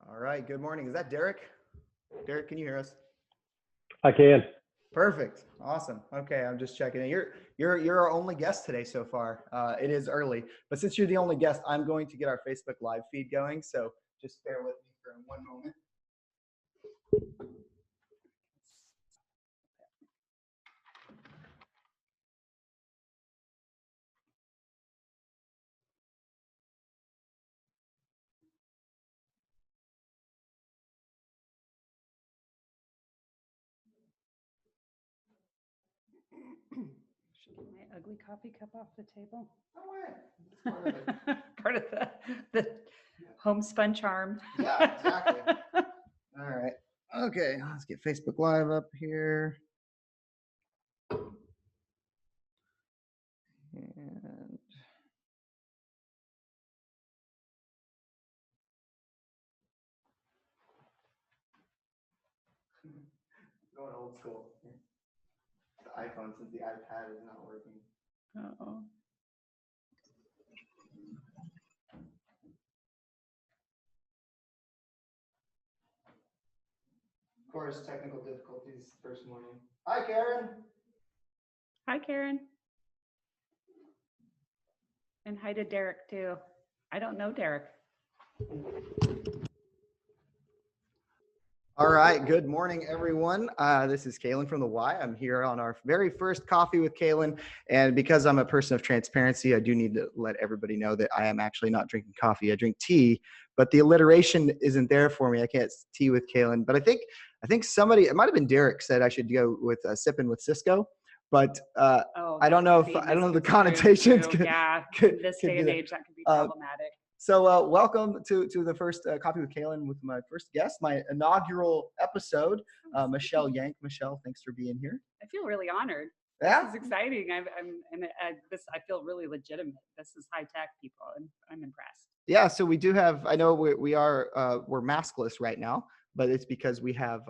All right, good morning. Is that Derek? Derek, can you hear us? I can. Perfect. Awesome. Okay, I'm just checking in. You're our only guest today so far. It is early, but since you're the only guest, I'm going to get our Facebook live feed going. So just bear with me for one moment. Should get my ugly coffee cup off the table. Oh, yeah. It's part of it. Part of the homespun charm. Yeah, exactly. All right. Okay, let's get Facebook Live up here. And going old school. The iPhone since the iPad is not working. Uh-oh. Of course, technical difficulties first morning. Hi, Karen. Hi, Karen. And hi to Derek, too. I don't know Derek. All right, good morning, everyone. This is Kaylan from the Y. I'm here on our very first Coffee with Kaylan, and because I'm a person of transparency, I do need to let everybody know that I am actually not drinking coffee. I drink tea, but the alliteration isn't there for me. I can't tea with Kaylan, but I think somebody, it might have been Derek, said I should go with sipping with Cisco, but I don't know if the connotations. Yeah, in this day and age, that could be problematic. So welcome to the first Coffee with Kaylan with my first guest, my inaugural episode, Michelle Jenck. Michelle, thanks for being here. I feel really honored. Yeah. This is exciting. I feel really legitimate. This is high tech, people, and I'm impressed. Yeah. So we do have. I know we're maskless right now, but it's because we have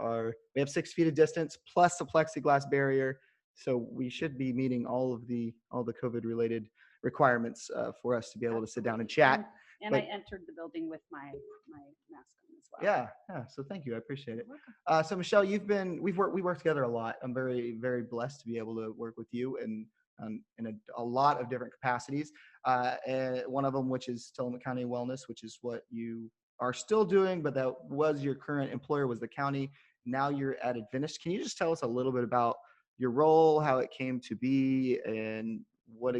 6 feet of distance plus a plexiglass barrier. So we should be meeting all the COVID related requirements for us to be able to sit down and chat. And I entered the building with my mask on as well. Yeah. So thank you. I appreciate it. So Michelle, we worked together a lot. I'm very, very blessed to be able to work with you in a lot of different capacities. And one of them, which is Tillamook County Wellness, which is what you are still doing, but that was your current employer was the county. Now you're at Adventist. Can you just tell us a little bit about your role, how it came to be, and what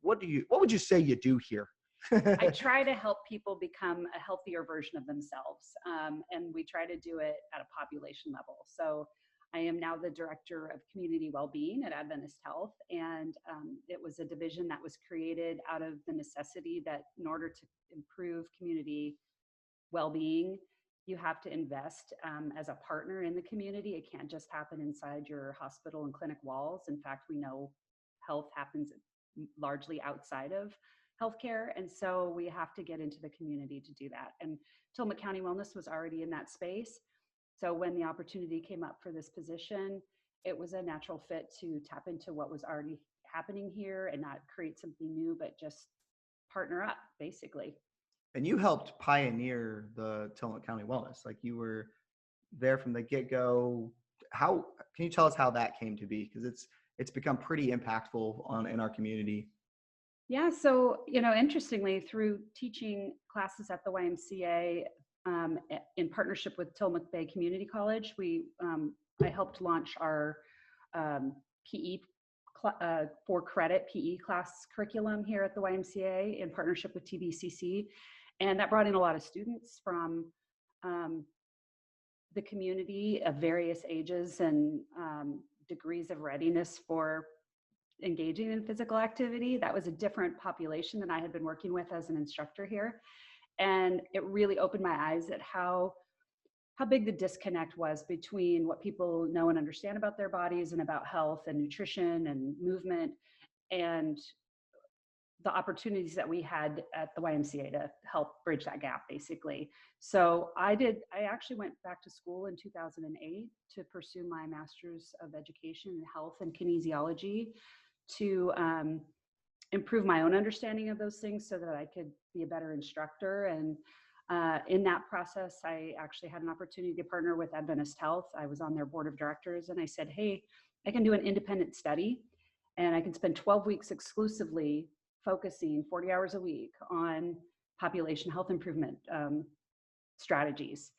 would you say you do here? I try to help people become a healthier version of themselves, and we try to do it at a population level. So I am now the Director of Community Wellbeing at Adventist Health, and it was a division that was created out of the necessity that in order to improve community well-being, you have to invest as a partner in the community. It can't just happen inside your hospital and clinic walls. In fact, we know health happens largely outside of healthcare. And so we have to get into the community to do that. And Tillamook County Wellness was already in that space. So when the opportunity came up for this position, it was a natural fit to tap into what was already happening here and not create something new, but just partner up, basically. And you helped pioneer the Tillamook County Wellness. Like you were there from the get-go. How can you tell us how that came to be? Because it's become pretty impactful in our community. Yeah, so interestingly, through teaching classes at the YMCA in partnership with Tillamook Bay Community College, I helped launch our PE for credit PE class curriculum here at the YMCA in partnership with TBCC, and that brought in a lot of students from the community of various ages and degrees of readiness for engaging in physical activity. That was a different population than I had been working with as an instructor here. And it really opened my eyes at how big the disconnect was between what people know and understand about their bodies and about health and nutrition and movement and the opportunities that we had at the YMCA to help bridge that gap, basically. So I actually went back to school in 2008 to pursue my Master's of Education in Health and Kinesiology to improve my own understanding of those things so that I could be a better instructor. And In that process, I actually had an opportunity to partner with Adventist Health. I was on their board of directors, and I said, hey, I can do an independent study, and I can spend 12 weeks exclusively focusing 40 hours a week on population health improvement strategies.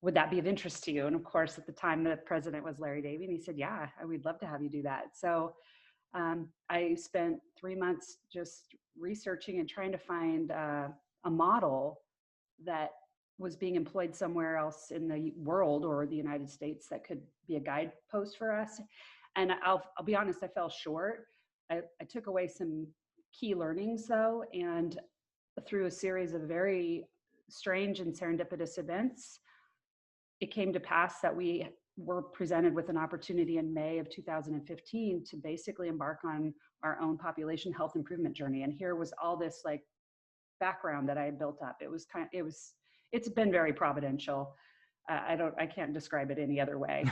Would that be of interest to you? And of course, at the time, the president was Larry Davey, and he said, yeah, we'd love to have you do that. So I spent 3 months just researching and trying to find a model that was being employed somewhere else in the world or the United States that could be a guidepost for us. And I'll be honest, I fell short. I took away some key learnings though, and through a series of very strange and serendipitous events, it came to pass that we were presented with an opportunity in May of 2015 to basically embark on our own population health improvement journey. And here was all this like background that I had built up. It's been very providential. I can't describe it any other way.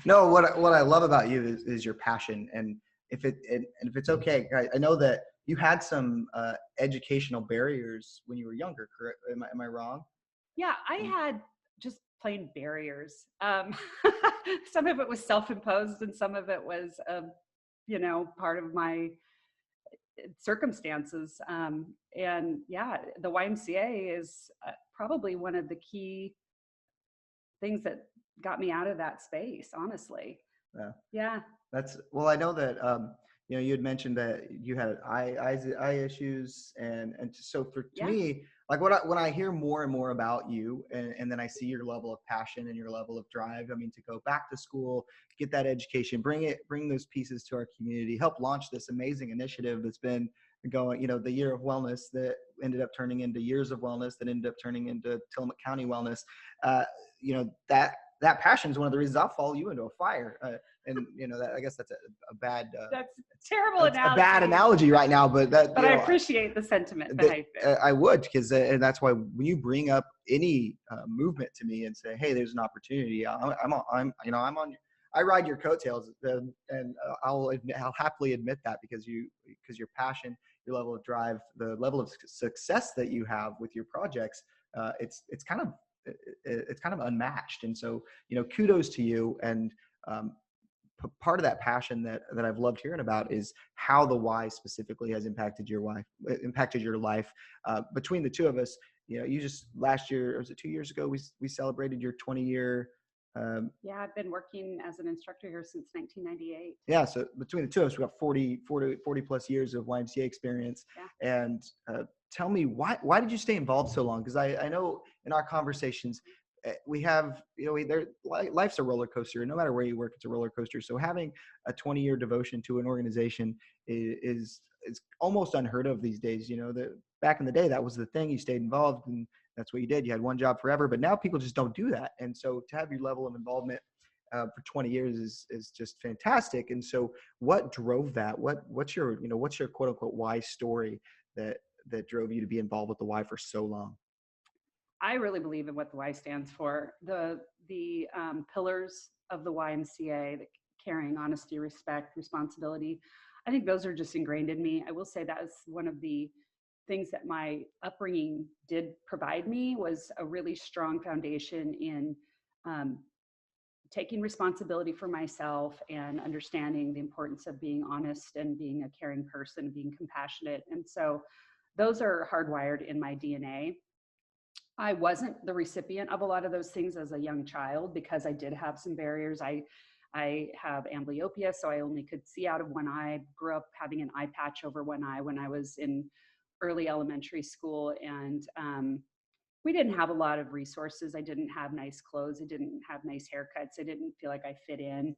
No, what I love about you is your passion. And if it's okay, I know that you had some educational barriers when you were younger, correct? Am I wrong? Yeah, I had just plain barriers. Some of it was self-imposed and some of it was, part of my circumstances. And yeah, the YMCA is probably one of the key things that got me out of that space, honestly. Yeah. Yeah. Well, I know that, you had mentioned that you had eye issues. And so to me, like when I hear more and more about you and then I see your level of passion and your level of drive, I mean, to go back to school, get that education, bring those pieces to our community, help launch this amazing initiative that's been going, the Year of Wellness that ended up turning into Years of Wellness that ended up turning into Tillamook County Wellness. That passion is one of the reasons I'll follow you into a fire. And I guess that's a bad. That's terrible analogy. A bad analogy right now, but I appreciate the sentiment behind it. I would, because and that's why when you bring up any movement to me and say, "Hey, there's an opportunity," I'm on. I ride your coattails, and I'll happily admit that because your passion, your level of drive, the level of success that you have with your projects, it's kind of unmatched. And so, kudos to you. And part of that passion that I've loved hearing about is how the why specifically has impacted your life. Between the two of us, you just last year, or was it 2 years ago, we celebrated your 20-year. Yeah, I've been working as an instructor here since 1998. Yeah, so between the two of us, we got 40 plus years of YMCA experience. Yeah. And tell me, why did you stay involved so long? Because I know in our conversations, we have, life's a roller coaster. No matter where you work, it's a roller coaster. So having a 20-year devotion to an organization is almost unheard of these days. That back in the day, that was the thing. You stayed involved, and that's what you did. You had one job forever. But now people just don't do that. And so to have your level of involvement for 20 years is just fantastic. And so what drove that? What's your quote unquote why story that drove you to be involved with the Y for so long? I really believe in what the Y stands for. The pillars of the YMCA, the caring, honesty, respect, responsibility. I think those are just ingrained in me. I will say that is one of the things that my upbringing did provide me, was a really strong foundation in taking responsibility for myself and understanding the importance of being honest and being a caring person, being compassionate. And so those are hardwired in my DNA. I wasn't the recipient of a lot of those things as a young child because I did have some barriers. I have amblyopia, so I only could see out of one eye. Grew up having an eye patch over one eye when I was in early elementary school, and we didn't have a lot of resources. I didn't have nice clothes. I didn't have nice haircuts. I didn't feel like I fit in.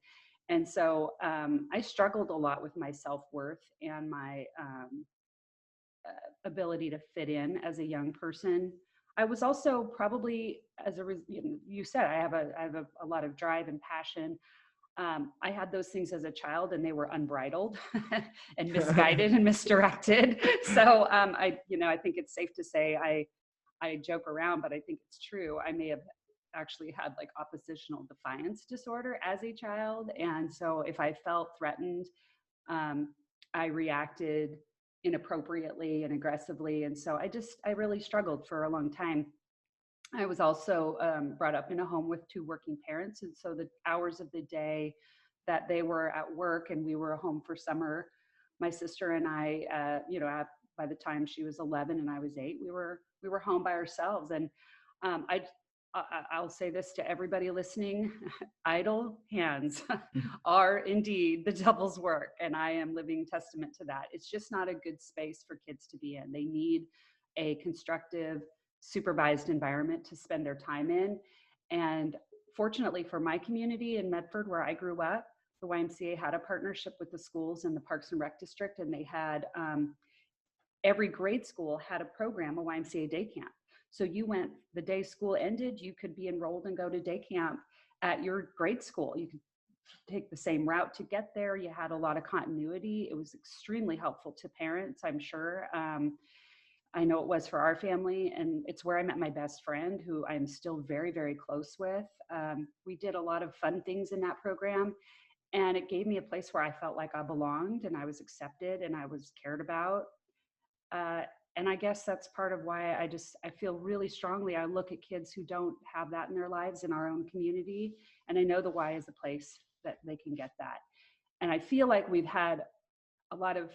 And so I struggled a lot with my self-worth and my ability to fit in as a young person. I was also probably, you said, I have a lot of drive and passion. I had those things as a child, and they were unbridled and misguided and misdirected. So I think it's safe to say I joke around, but I think it's true. I may have actually had like oppositional defiance disorder as a child. And so if I felt threatened, I reacted inappropriately and aggressively. And so I really struggled for a long time. I was also brought up in a home with two working parents. And so the hours of the day that they were at work and we were home for summer, my sister and I, by the time she was 11 and I was 8, we were home by ourselves. And um, I, I'll say this to everybody listening: idle hands are indeed the devil's work, and I am living testament to that. It's just not a good space for kids to be in. They need a constructive, supervised environment to spend their time in. And fortunately for my community in Medford, where I grew up, the YMCA had a partnership with the schools and the Parks and Rec District, and they had every grade school had a program, a YMCA day camp. So you went the day school ended, you could be enrolled and go to day camp at your grade school. You could take the same route to get there. You had a lot of continuity. It was extremely helpful to parents, I'm sure. I know it was for our family, and it's where I met my best friend, who I'm still very, very close with. We did a lot of fun things in that program, and it gave me a place where I felt like I belonged and I was accepted and I was cared about. Uh, and I guess that's part of why I feel really strongly. I look at kids who don't have that in their lives in our own community, and I know the Y is a place that they can get that. And I feel like we've had a lot of,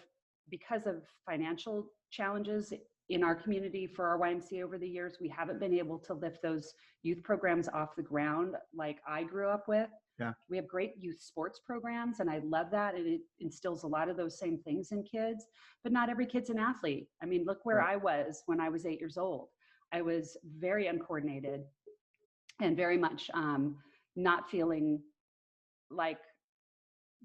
because of financial challenges in our community for our YMCA over the years, we haven't been able to lift those youth programs off the ground like I grew up with. Yeah. We have great youth sports programs, and I love that. And it instills a lot of those same things in kids, but not every kid's an athlete. I mean, look where I was when I was 8 years old. I was very uncoordinated and very much not feeling like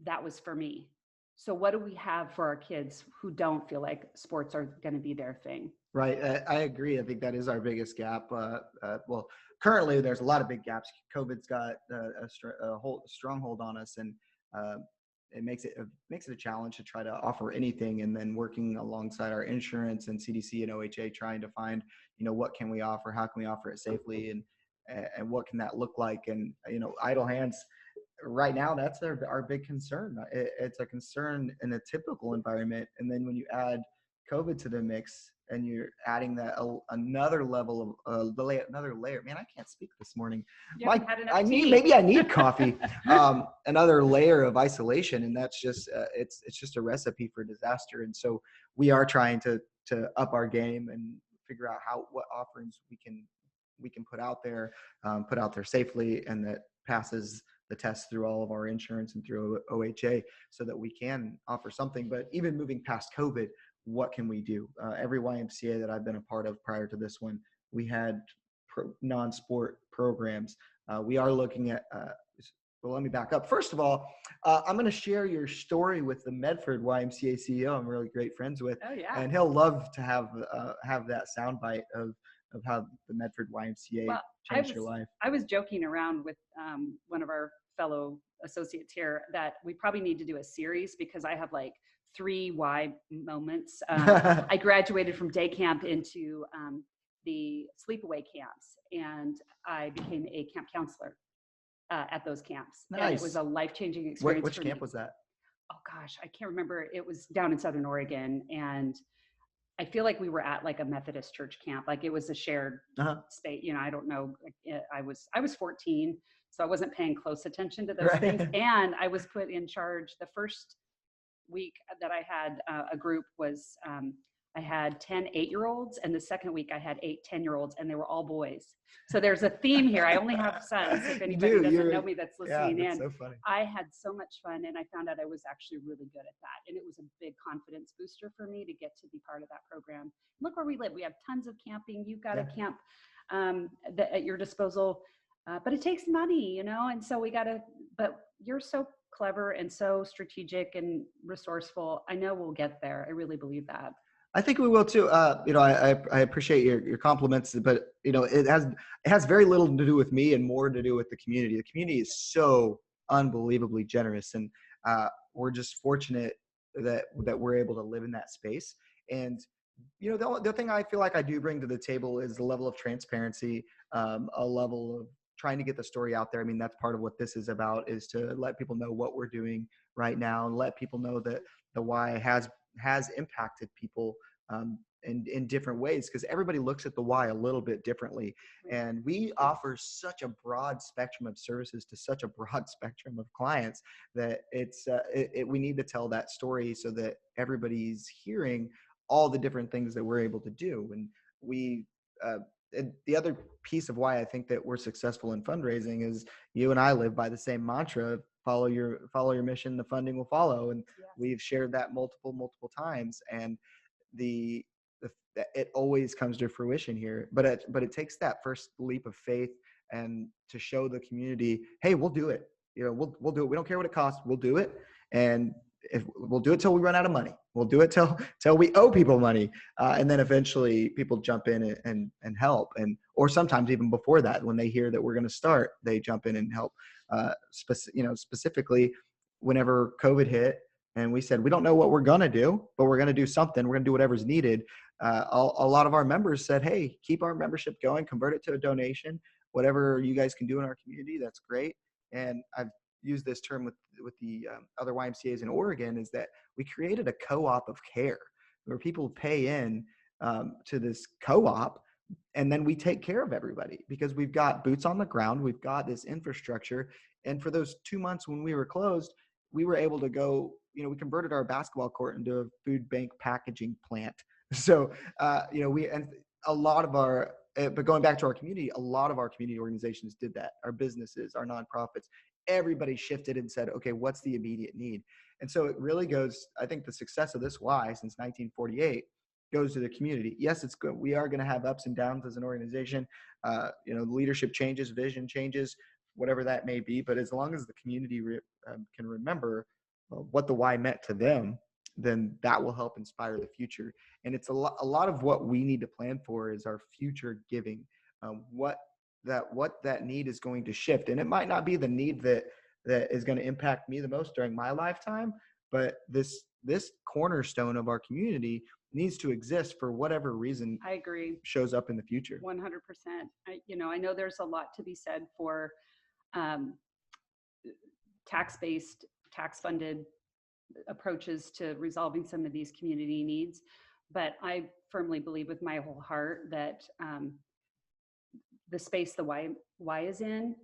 that was for me. So what do we have for our kids who don't feel like sports are going to be their thing? Right. I agree. I think that is our biggest gap. Well, currently there's a lot of big gaps. COVID's got a whole stronghold on us, and it makes it a challenge to try to offer anything. And then working alongside our insurance and CDC and OHA, trying to find, what can we offer? How can we offer it safely? And what can that look like? And, idle hands right now, that's our big concern. It's a concern in a typical environment. And then when you add COVID to the mix and you're adding that another level of another layer, man, I can't speak this morning. Maybe I need coffee. Another layer of isolation. And that's just, it's just a recipe for disaster. And so we are trying to up our game and figure out what offerings we can put out there safely, and that passes the test through all of our insurance and through OHA, so that we can offer something. But even moving past COVID, what can we do? Every YMCA that I've been a part of prior to this one, we had non-sport programs. We are looking at, well, let me back up. First of all, I'm going to share your story with the Medford YMCA CEO I'm really great friends with. Oh, yeah. And he'll love to have that soundbite of how the Medford YMCA changed your life. I was joking around with one of our fellow associates here that we probably need to do a series, because I have like 3 Y moments. I graduated from day camp into the sleepaway camps, and I became a camp counselor at those camps. Nice. And it was a life-changing experience. Which camp was that? Oh gosh, I can't remember. It was down in Southern Oregon, and I feel like we were at like a Methodist church camp. Like it was a shared space. I don't know. I was 14, so I wasn't paying close attention to those things. And I was put in charge. The first week that I had a group was I had 10 8-year-olds, and the second week I had 8 10-year-olds, and they were all boys. So there's a theme here. I only have sons. If anybody doesn't know me that's listening in, so funny. I had so much fun, and I found out I was actually really good at that. And it was a big confidence booster for me to get to be part of that program. Look where we live. We have tons of camping. You've got a camp at your disposal, but it takes money, and so but you're so clever and so strategic and resourceful. I know we'll get there. I really believe that. I think we will too. I appreciate your compliments, but it has very little to do with me and more to do with the community. The community is so unbelievably generous, and we're just fortunate that we're able to live in that space. And the thing I feel like I do bring to the table is the level of transparency, a level of trying to get the story out there. I mean, that's part of what this is about, is to let people know what we're doing right now, and let people know that the Y has impacted people in different ways, because everybody looks at the why a little bit differently. And we offer such a broad spectrum of services to such a broad spectrum of clients that we need to tell that story so that everybody's hearing all the different things that we're able to do. And and the other piece of why I think that we're successful in fundraising is you and I live by the same mantra: follow your mission, the funding will follow. And we've shared that multiple times. And the it always comes to fruition here, but it takes that first leap of faith and to show the community, hey, we'll do it. We'll do it. We don't care what it costs. We'll do it. And if we'll do it till we run out of money, we'll do it till we owe people money. And then eventually people jump in and help. Or sometimes even before that, when they hear that we're going to start, they jump in and help. Specifically whenever COVID hit, and we said, we don't know what we're going to do, but we're going to do something. We're going to do whatever's needed. A lot of our members said, hey, keep our membership going, convert it to a donation, whatever you guys can do in our community, that's great. And I've used this term with the other YMCAs in Oregon, is that we created a co-op of care where people pay in to this co-op, and then we take care of everybody because we've got boots on the ground. We've got this infrastructure. And for those 2 months when we were closed, we were able to go, we converted our basketball court into a food bank packaging plant. So, and a lot of but going back to our community, a lot of our community organizations did that. Our businesses, our nonprofits, everybody shifted and said, okay, what's the immediate need? And so it really goes, I think the success of this Y since 1948 goes to the community. Yes, it's good. We are going to have ups and downs as an organization. Leadership changes, vision changes, whatever that may be. But as long as the community can remember what the why meant to them, then that will help inspire the future. And it's a lot of what we need to plan for is our future giving. What that need is going to shift, and it might not be the need that is going to impact me the most during my lifetime, but this cornerstone of our community needs to exist for whatever reason. I agree. Shows up in the future. 100%. I know there's a lot to be said for tax-based, tax-funded approaches to resolving some of these community needs. But I firmly believe with my whole heart that the space the Y is in,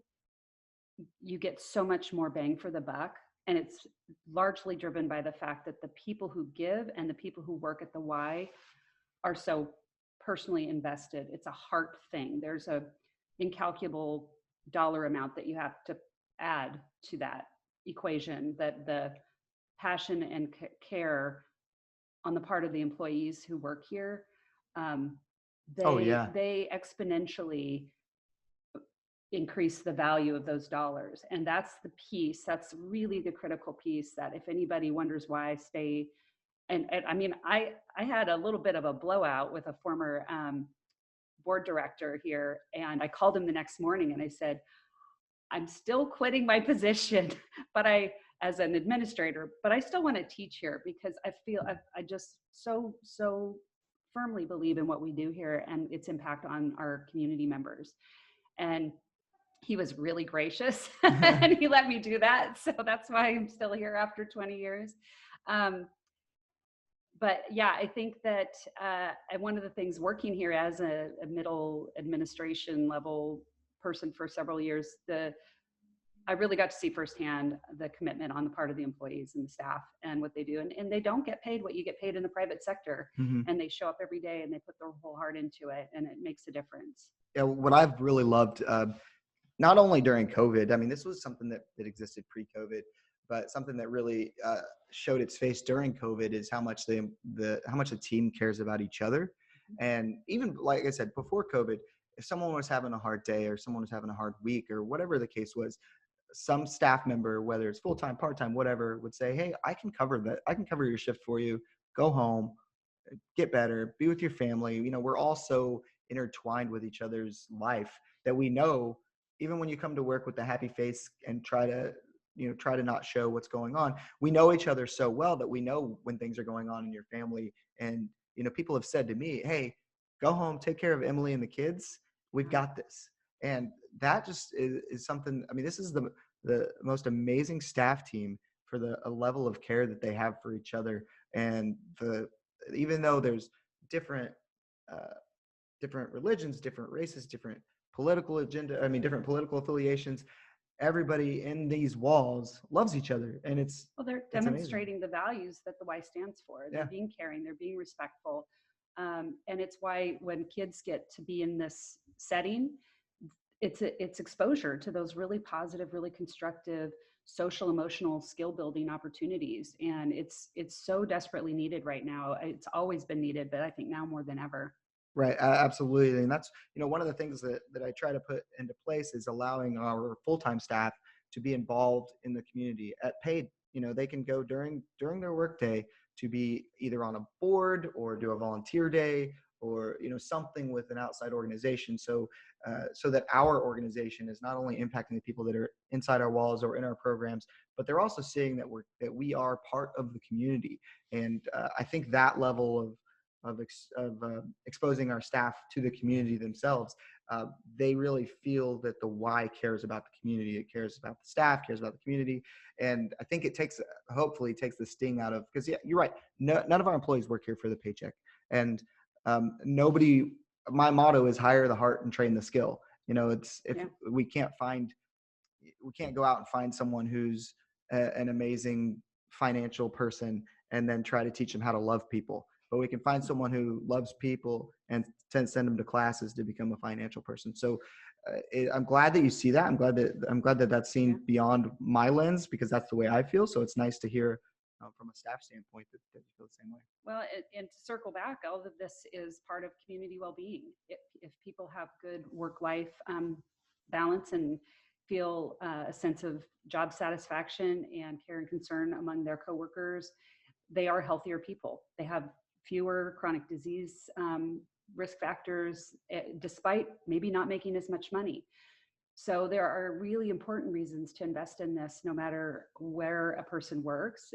you get so much more bang for the buck. And it's largely driven by the fact that the people who give and the people who work at the Y are so personally invested. It's a heart thing. There's a incalculable dollar amount that you have to add to that equation, that the passion and care on the part of the employees who work here, they exponentially increase the value of those dollars. And that's the piece, that's really the critical piece, that if anybody wonders why I stay, and I mean, I had a little bit of a blowout with a former board director here, and I called him the next morning and I said, I'm still quitting my position, but as an administrator, but I still want to teach here because I feel I just so firmly believe in what we do here and its impact on our community members. And he was really gracious and he let me do that. So that's why I'm still here after 20 years. But yeah, I think that one of the things working here as a middle administration level person for several years, I really got to see firsthand the commitment on the part of the employees and the staff and what they do. And they don't get paid what you get paid in the private sector. Mm-hmm. And they show up every day and they put their whole heart into it, and it makes a difference. Yeah, what I've really loved, not only during COVID, I mean, this was something that existed pre-COVID, but something that really showed its face during COVID is how much how much the team cares about each other. Mm-hmm. And even, like I said, before COVID, if someone was having a hard day or someone was having a hard week or whatever the case was, some staff member, whether it's full-time, part-time, whatever, would say, hey, I can cover that. I can cover your shift for you. Go home, get better, be with your family. You know, we're all so intertwined with each other's life that we know, even when you come to work with a happy face and try to not show what's going on, we know each other so well that we know when things are going on in your family. And, people have said to me, hey, go home, take care of Emily and the kids. We've got this. And that just is something, I mean, this is the most amazing staff team for a level of care that they have for each other. And even though there's different different religions, different races, different political agenda. I mean, different political affiliations. Everybody in these walls loves each other, and Well, they're it's amazing. demonstrating the values that the Y stands for. They're Yeah. being caring, they're being respectful. And it's why when kids get to be in this setting, it's exposure to those really positive, really constructive social emotional skill building opportunities. And it's so desperately needed right now. It's always been needed, but I think now more than ever. Right, absolutely, and that's one of the things that I try to put into place is allowing our full-time staff to be involved in the community at paid. They can go during their workday to be either on a board or do a volunteer day or something with an outside organization, so that our organization is not only impacting the people that are inside our walls or in our programs, but they're also seeing that we are part of the community, and I think that level of exposing our staff to the community themselves, they really feel that the Y cares about the community. It cares about the staff, cares about the community. And I think it hopefully takes the sting out of, because yeah, you're right. No, none of our employees work here for the paycheck. And my motto is hire the heart and train the skill. If Yeah. we can't go out and find someone who's an amazing financial person and then try to teach them how to love people. But we can find someone who loves people and send them to classes to become a financial person. So I'm glad that you see that. I'm glad that that's seen beyond my lens, because that's the way I feel. So it's nice to hear from a staff standpoint that you feel the same way. Well, and to circle back, all of this is part of community well-being. If people have good work-life balance and feel a sense of job satisfaction and care and concern among their coworkers, they are healthier people. They have fewer chronic disease risk factors, despite maybe not making as much money. So there are really important reasons to invest in this, no matter where a person works,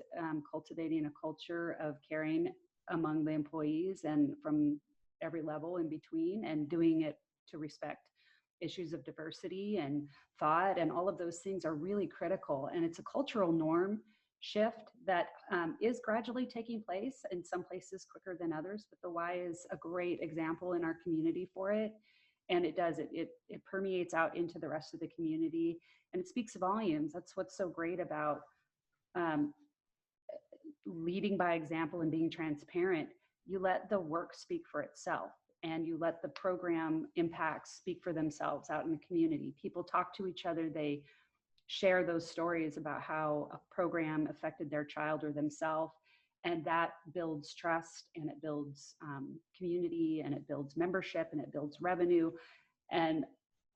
cultivating a culture of caring among the employees and from every level in between, and doing it to respect issues of diversity and thought, and all of those things are really critical. And it's a cultural norm shift that is gradually taking place in some places quicker than others, but the Y is a great example in our community for it. And it permeates out into the rest of the community, and it speaks volumes. That's what's so great about leading by example and being transparent. You let the work speak for itself, and you let the program impacts speak for themselves out in the community. People talk to each other, they share those stories about how a program affected their child or themselves, and that builds trust, and it builds community, and it builds membership, and it builds revenue, and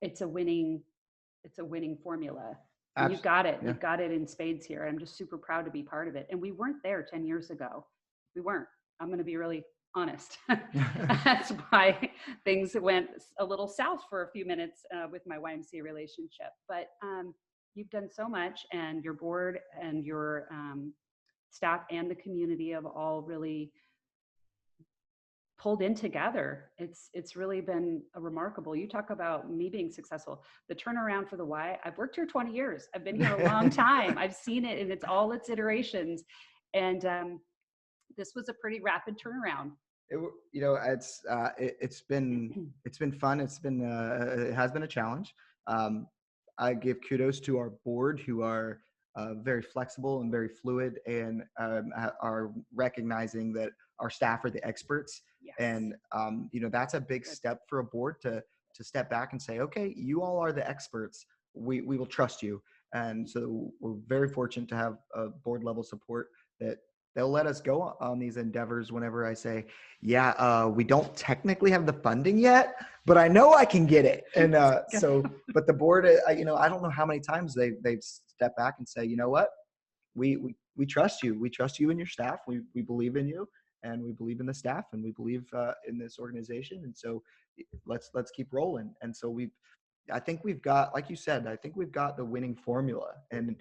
it's a winning formula. And you've got it. Yeah. You've got it in spades here. I'm just super proud to be part of it. And we weren't there 10 years ago. We weren't. I'm going to be really honest. That's why things went a little south for a few minutes with my YMCA relationship. But you've done so much, and your board and your staff and the community have all really pulled in together. It's really been a remarkable. You talk about me being successful. The turnaround for the Y, I've worked here 20 years. I've been here a long time. I've seen it in its iterations. And this was a pretty rapid turnaround. It's been fun. It has been a challenge. I give kudos to our board, who are very flexible and very fluid, and are recognizing that our staff are the experts. Yes. And that's a big step for a board to step back and say, okay, you all are the experts. We will trust you. And so we're very fortunate to have a board level support that they'll let us go on these endeavors whenever I say, yeah, we don't technically have the funding yet, but I know I can get it. And but the board, I don't know how many times they've stepped back and say, you know what, we trust you. We trust you and your staff. We believe in you, and we believe in the staff, and we believe in this organization. And so let's keep rolling. And so I think we've got, like you said, I think we've got the winning formula. And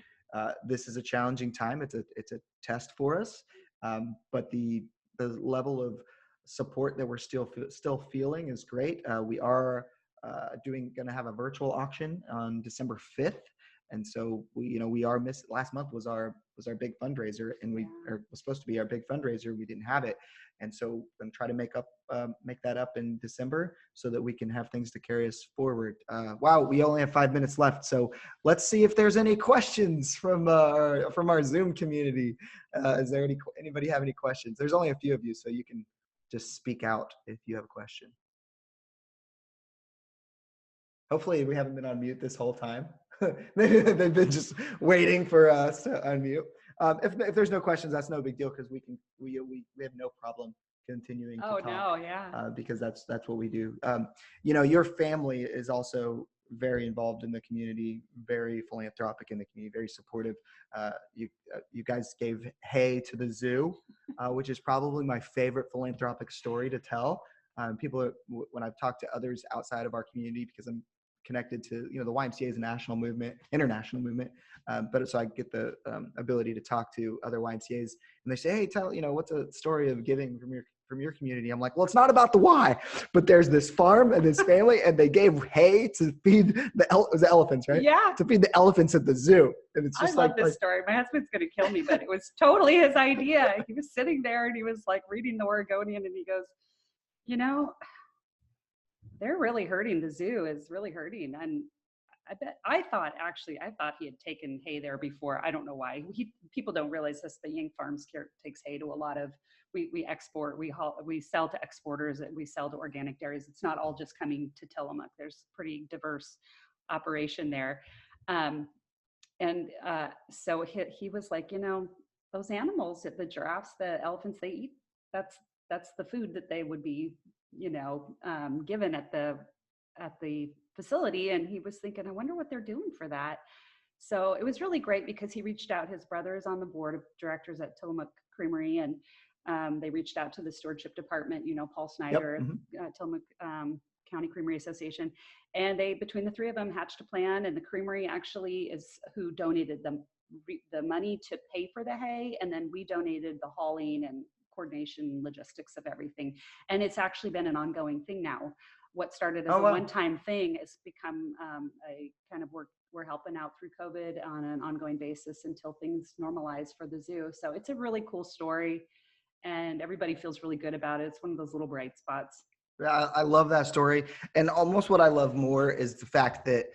this is a challenging time. It's a test for us, but the level of support that we're still feeling is great. We are going to have a virtual auction on December 5th, and so we are last month was our was our big fundraiser, and was supposed to be our big fundraiser. We didn't have it. And so I'm going to try to make that up in December so that we can have things to carry us forward. Wow, we only have 5 minutes left. So let's see if there's any questions from our Zoom community. Is there anybody have any questions? There's only a few of you, so you can just speak out if you have a question. Hopefully we haven't been on mute this whole time. They've been just waiting for us to unmute. If there's no questions, that's no big deal, because we have no problem continuing to talk. Oh no, yeah. Because that's what we do. Your family is also very involved in the community, very philanthropic in the community, very supportive. You guys gave hay to the zoo, which is probably my favorite philanthropic story to tell. When I've talked to others outside of our community, because I'm connected to, the YMCA is a international movement. But so I get the ability to talk to other YMCAs, and they say, hey, what's a story of giving from your community? I'm like, well, it's not about the why, but there's this farm and this family, and they gave hay to feed the elephants, right? Yeah. To feed the elephants at the zoo. And it's just I love this story. My husband's going to kill me, but it was totally his idea. He was sitting there and he was like reading the Oregonian, and he goes, they're really hurting. The zoo is really hurting. And I thought he had taken hay there before. I don't know why. People don't realize this, but Yang Farms takes hay to a lot of, we export, we sell to exporters, and we sell to organic dairies. It's not all just coming to Tillamook. There's pretty diverse operation there. So he was like, those animals, the giraffes, the elephants, they eat, that's the food that they would be, given at the facility. And he was thinking, I wonder what they're doing for that. So it was really great, because he reached out. His brother is on the board of directors at Tillamook Creamery, and they reached out to the stewardship department, Paul Snyder, Yep. Mm-hmm. Tillamook County Creamery Association, and they, between the three of them, hatched a plan. And the creamery actually is who donated the money to pay for the hay, and then we donated the hauling and coordination, logistics of everything. And it's actually been an ongoing thing now. What started as a one-time thing has become a kind of we're helping out through COVID on an ongoing basis until things normalize for the zoo. So it's a really cool story, and everybody feels really good about it. It's one of those little bright spots. I love that story. And almost what I love more is the fact that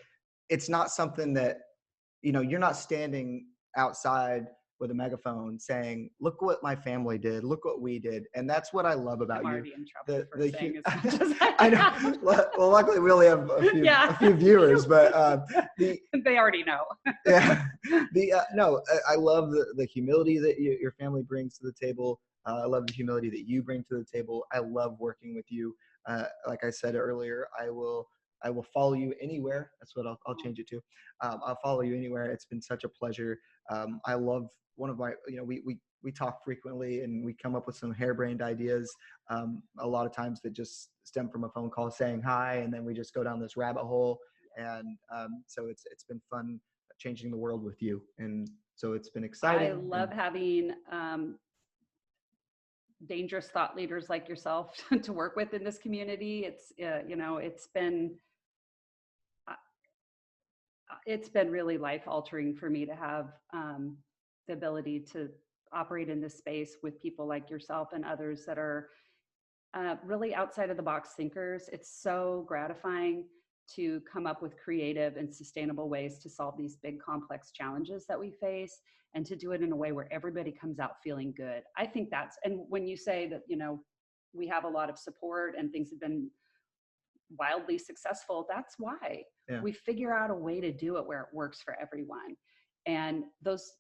it's not something that, you're not standing outside with a megaphone saying, look what my family did, look what we did. And that's what I love about you. I'm already in trouble for saying as much as I know. Well, luckily we only have a few viewers, but they already know. Yeah. I love the humility that your family brings to the table. I love the humility that you bring to the table. I love working with you. Like I said earlier, I will follow you anywhere. That's what I'll change it to. I'll follow you anywhere. It's been such a pleasure. I love one of my, we talk frequently, and we come up with some harebrained ideas. A lot of times that just stem from a phone call saying hi, and then we just go down this rabbit hole. And so it's been fun changing the world with you. And so it's been exciting. I love having dangerous thought leaders like yourself to work with in this community. It's been really life altering for me to have the ability to operate in this space with people like yourself and others that are really outside of the box thinkers. It's so gratifying to come up with creative and sustainable ways to solve these big complex challenges that we face, and to do it in a way where everybody comes out feeling good. I think and when you say that, we have a lot of support and things have been wildly successful, that's why. Yeah. We figure out a way to do it where it works for everyone. And those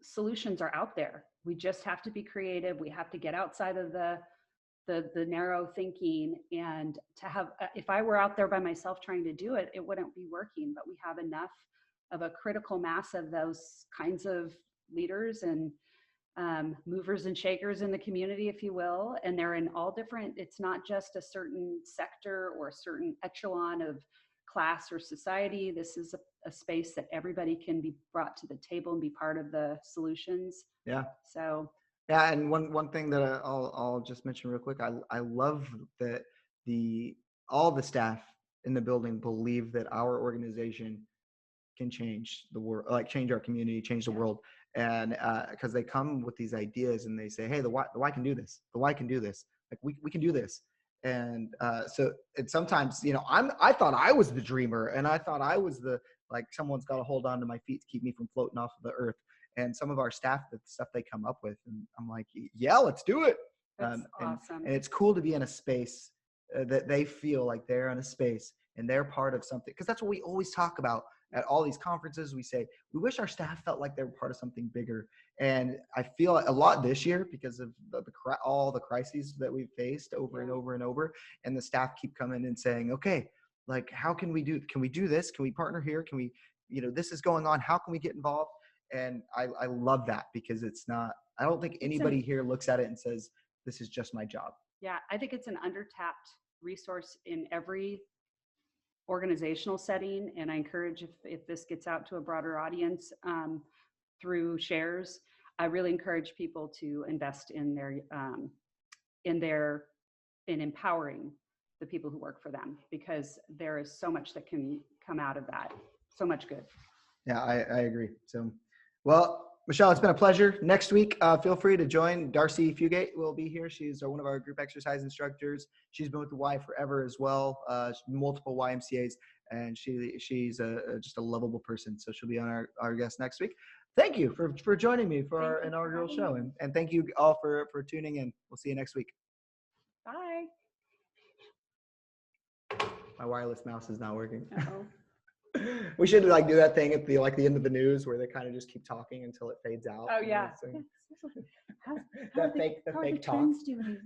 solutions are out there. We just have to be creative. We have to get outside of the narrow thinking, and to have, if I were out there by myself trying to do it, it wouldn't be working. But we have enough of a critical mass of those kinds of leaders and movers and shakers in the community, if you will. And they're in all different, it's not just a certain sector or a certain echelon of class or society. This is a space that everybody can be brought to the table and be part of the solutions. Yeah. So. Yeah. And one thing that I'll just mention real quick, I love that all the staff in the building believe that our organization can change the world, like change our community, change the world. And because they come with these ideas and they say, hey, the Y can do this. The Y can do this. Like we can do this. And and sometimes, I thought I was the dreamer, and I thought I was like someone's got to hold on to my feet to keep me from floating off of the earth. And some of our staff, the stuff they come up with, and I'm like, yeah, let's do it. That's awesome. And it's cool to be in a space that they feel like they're in a space and they're part of something. Because that's what we always talk about at all these conferences. We say, we wish our staff felt like they were part of something bigger. And I feel a lot this year because of all the crises that we've faced over and over and over. And the staff keep coming and saying, okay, like, how can we do this? Can we partner here? Can we, this is going on. How can we get involved? And I love that, because I don't think anybody here looks at it and says, this is just my job. Yeah, I think it's an undertapped resource in every organizational setting. And I encourage, if this gets out to a broader audience through shares, I really encourage people to invest in empowering the people who work for them, because there is so much that can come out of that. So much good. Yeah, I agree. So, well, Michelle, it's been a pleasure. Next week, feel free to join. Darcy Fugate will be here. She's one of our group exercise instructors. She's been with the Y forever as well, multiple YMCAs, and she's just a lovable person. So she'll be on our guest next week. Thank you for joining me for our inaugural show, and thank you all for tuning in. We'll see you next week. Bye. My wireless mouse is not working. Uh-oh. We should do that thing at the end of the news where they kind of just keep talking until it fades out. Oh yeah. That fake talk. Doing?